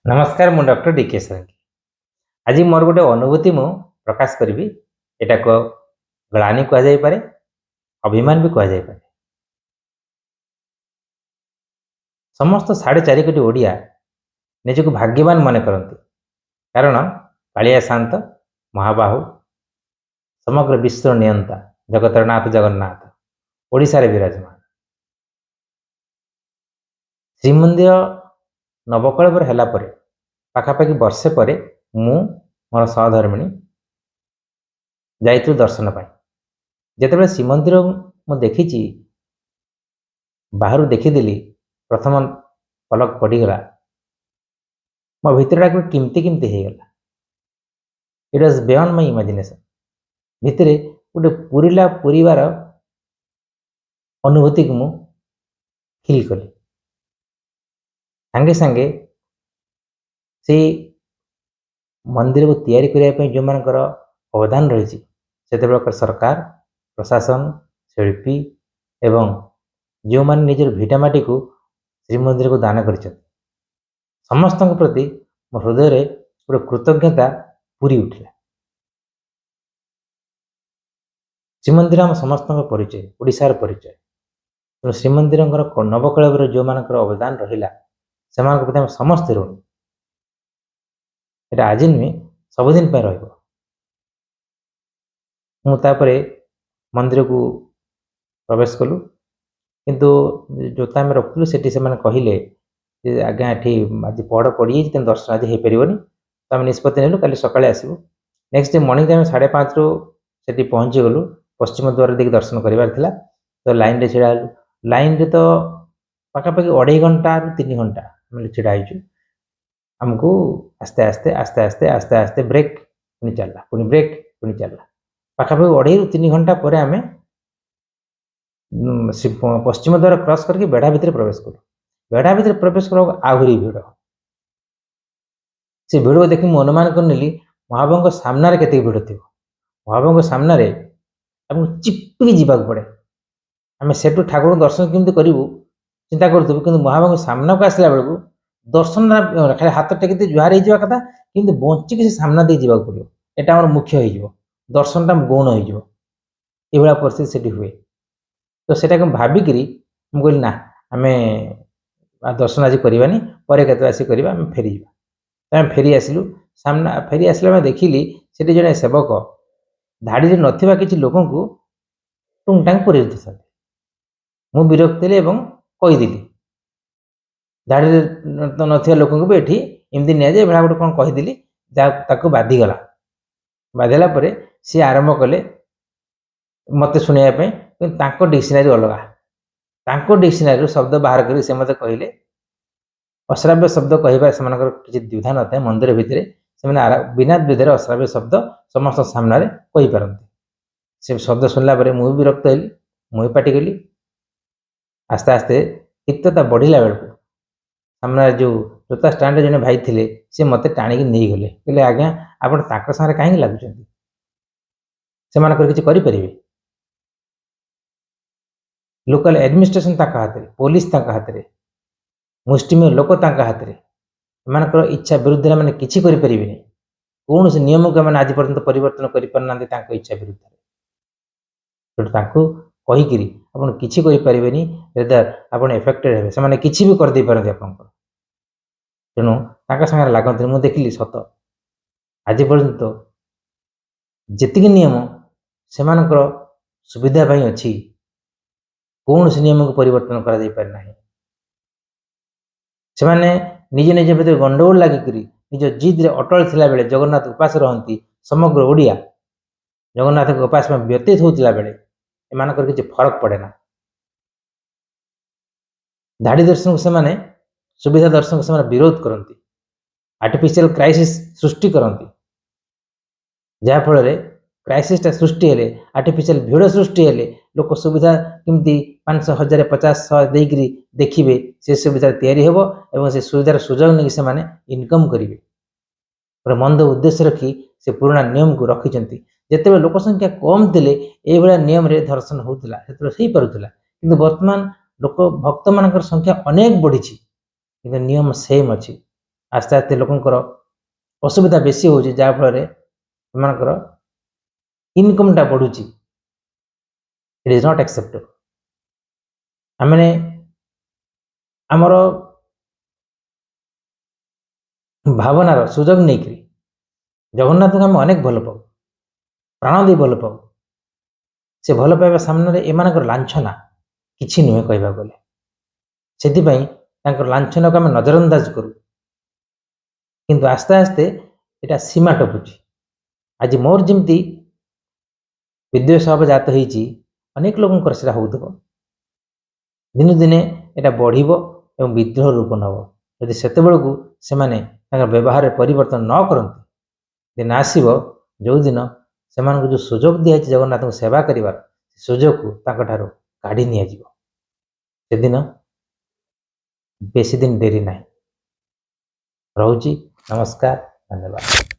नमस्कार मु doctor DK Solanki आज मोर गोटे अनुभूति मु प्रकाश करी एटा को ग्लानि कहुपर अभिमान भी कहुपर समस्त 4.5 कोटी ओडिया निजक भाग्यवान मन करती कारण कालिया शांत महाबाहु समग्र विश्व नियंता जगतरनाथ जगन्नाथ ओडिशारे विराजमान श्रीमंदिर नवकलेवर है पाखापाखि वर्षे पर मु मोर सहधर्मिणी जाइलु दर्शन पाई जिते श्रीमंदिर मु देखी बाहर देखीदेली प्रथम पलक पड़गला मो भितर किमती किमती होगला it was beyond my imagination भितर गोटे पूरीला पूरीबार अनुभूति को मु फील कली सांगे सांगे से मंदिर को तैयारी करने जो मानकर अवदान रही से सरकार प्रशासन शिल्पी एवं जो मैंने निजर भिटामाटी को श्रीमंदिर को दान कर समस्त प्रति मो हृदय गोटे कृतज्ञता पूरी उठला। श्रीमंदिर आम समस्त परिचय ओडिशार परिचय तेणु श्रीमंदिर नवकलेवर जो मानकर अवदान रहा से प्रति आम समस्ते ऋणी এটা ଆଜି ନୁହେଁ ସବୁଦିନ ପାଇଁ ରହିବ। ମୁଁ ତାପରେ ମନ୍ଦିରକୁ ପ୍ରବେଶ କଲୁ କିନ୍ତୁ ଯୋତା ଆମେ ରଖୁଥିଲୁ ସେଠି ସେମାନେ କହିଲେ ଯେ ଆଜ୍ଞା ଏଠି ଆଜି ପହଡ଼ ପଡ଼ିଯାଇଛି ତେଣୁ ଦର୍ଶନ ଆଜି ହେଇପାରିବନି ତ ଆମେ ନିଷ୍ପତ୍ତି ନେଲୁ କାଲି ସକାଳେ ଆସିବୁ। ନେକ୍ସଟ ଡେ ମର୍ଣ୍ଣିଂ ଆମେ 5:30ରୁ ସେଠି ପହଞ୍ଚିଗଲୁ ପଶ୍ଚିମ ଦ୍ୱାର ଦେଇକି ଦର୍ଶନ କରିବାର ଥିଲା ତ ଲାଇନରେ ଛିଡ଼ା ହେଲୁ। ଲାଇନରେ ତ ପାଖାପାଖି 2.5 ଘଣ୍ଟାରୁ 3 ଘଣ୍ଟା ଆମେ ଛିଡ଼ା ହେଇଛୁ। हमको आस्ते आस्ते आस्ते आस्ते आस्ते आस्ते ब्रेक पुणी चलला पुणी ब्रेक पुणी चलला पाखापाखि 2.5 ରୁ 3 घंटा पर आम पश्चिम द्वार क्रॉस करके बेढ़ा भितर प्रवेश कलु। बेढ़ा भितर प्रवेश कर आहरी भिड़ से भिड़ को देखी मुझे अनुमान करनेली महाप्रभु सामने केत भिड़ थी महाप्रभु सामने आपको चिपिकी जावाक पड़े आम से ठाकुर दर्शन केमती करूँ चिंता करूँ कि महाप्रभु सामना को आसला बेलू दर्शन खाली हाथ टेकी जुहार हो कथा कि बंचिकी से सामना दे जावाक पड़ो यहाँ आम मुख्य हो दर्शन टा गौण हो परिस्थिति से हुए तो सेटा भाविक मुझे ना आम दर्शन आज करवानी पर केत आस कर फेरी आम फेरी आसलु सामना फेरी आसला देखिली से जड़े सेवक धाड़ी नथिबा किछि लोक टुंगटांग पुरी मु विरक्त कहीदेली धाड़ी नथिबा लोक भी ये एमती निजे भाड़ा गोटे कौन कहीदेली ताकू बाधिगला बाधिला सी आरंभ कले मत शुणापी कि डिक्शनारी अलग डिक्शनारी शब्द बाहर कर मत कहले अश्राव्य शब्द कहबार से किसी द्विधा न था मंदिर भितर से बिना द्विधार अश्राव्य शब्द समस्त सामने कहीपारती से शब्द शुणला मुझे विरक्त हली मुझे पाटी कली आस्ते आस्ते तिक्तता बढ़ला बेलू सामने जो जोता स्टाण्ड जड़े भाई थे सी मत टाणिकी नहीं गले कहले आज्ञा आप सागे कहीं लगुच से किसी लोकल एडमिनिस्ट्रेशन हाथ में पुलिस हाथ में मुष्टिमेय लोक हाथ में एम इच्छा विरुद्ध मैंने किसी करें कौन से नियम को मैंने आज पर्यटन परिवर्तन करना इच्छा विरुद्ध कहीकि आप किसी करें रेदर आप एफेक्टेड हे से किसी भी करदे पारती आप तेणु सागर लगती मुझे देखिली सत आज पर्यंत जी नियम से सुविधा अच्छी कौन से नियम को परिवर्तन करना से माने निज निज भीतर गंडगोल लगिक निज जिद्रे अटल थिला बेले जगन्नाथ उपास रहती समग्र ओडिया जगन्नाथ को उपास में व्यतीत होता बेले एमानकर किसी फरक पड़े ना धाड़ी दर्शन को से सुविधा दर्शन को से विरोध करती आर्टिफिशियल क्राइसिस सृष्टि करती जहाँफल क्राइसिसटा सृष्टि हेले आर्टिफिशियल भिड़ सृष्टि हेले लोक सुविधा किमती 500 1000 50 100 देकरी देखिए से सुविधा तैयारी हेबो एवं से सुविधार सुजोग नहीं से माने इनकम करेंगे पूरा मंद उद्देश्य रखी से पुराना नियम को रखिंट जिते लोक संख्या कम थे ये नियम रे दर्शन होता से पारुला कि बर्तमान लोक भक्त मान संख्या अनेक बढ़ी कि नियम सेम अच्छी ଆସ୍ତେ ଆସ୍ତେ ଲୋକଙ୍କର ଅସୁବିଧା ବେଶୀ ହେଉଛି, ଯାହାଫଳରେ ସେମାନଙ୍କର ଇନକମ୍ଟା ବଢ଼ୁଛି। It is not acceptable. ଆମେ ଆମର ଭାବନାର ସୁଯୋଗ ନେଇକରି ଜଗନ୍ନାଥଙ୍କୁ ଆମେ ଅନେକ ଭଲ ପାଉ, ପ୍ରାଣ ଦେଇ ଭଲ ପାଉ। ସେ ଭଲ ପାଇବା ସାମ୍ନାରେ ଏମାନଙ୍କର ଲାଞ୍ଛନା କିଛି ନୁହେଁ କହିବାକୁ ଗଲେ। ସେଥିପାଇଁ ତାଙ୍କର ଲାଞ୍ଛନାକୁ ଆମେ ନଜରଅନ୍ଦାଜ କରୁ, କିନ୍ତୁ ଆସ୍ତେ ଆସ୍ତେ ଏଇଟା ସୀମା ଟପୁଛି। ଆଜି ମୋର ଯେମିତି ବିଦ୍ୱେଷ ଭାବ ଜାତ ହେଇଛି, ଅନେକ ଲୋକଙ୍କର ସେଟା ହେଉଥିବ। ଦିନୁ ଦିନେ ଏଇଟା ବଢ଼ିବ ଏବଂ ବିଦ୍ରୋହ ରୂପ ନେବ। ଯଦି ସେତେବେଳକୁ ସେମାନେ ତାଙ୍କର ବ୍ୟବହାରରେ ପରିବର୍ତ୍ତନ ନ କରନ୍ତି, ଦିନ ଆସିବ ଯେଉଁଦିନ ସେମାନଙ୍କୁ ଯେଉଁ ସୁଯୋଗ ଦିଆଯାଇଛି ଜଗନ୍ନାଥଙ୍କୁ ସେବା କରିବାର, ସୁଯୋଗକୁ ତାଙ୍କଠାରୁ କାଢ଼ି ନିଆଯିବ। ସେଦିନ ବେଶୀ ଦିନ ଡେରି ନାହିଁ। ରହୁଛି, ନମସ୍କାର, ଧନ୍ୟବାଦ।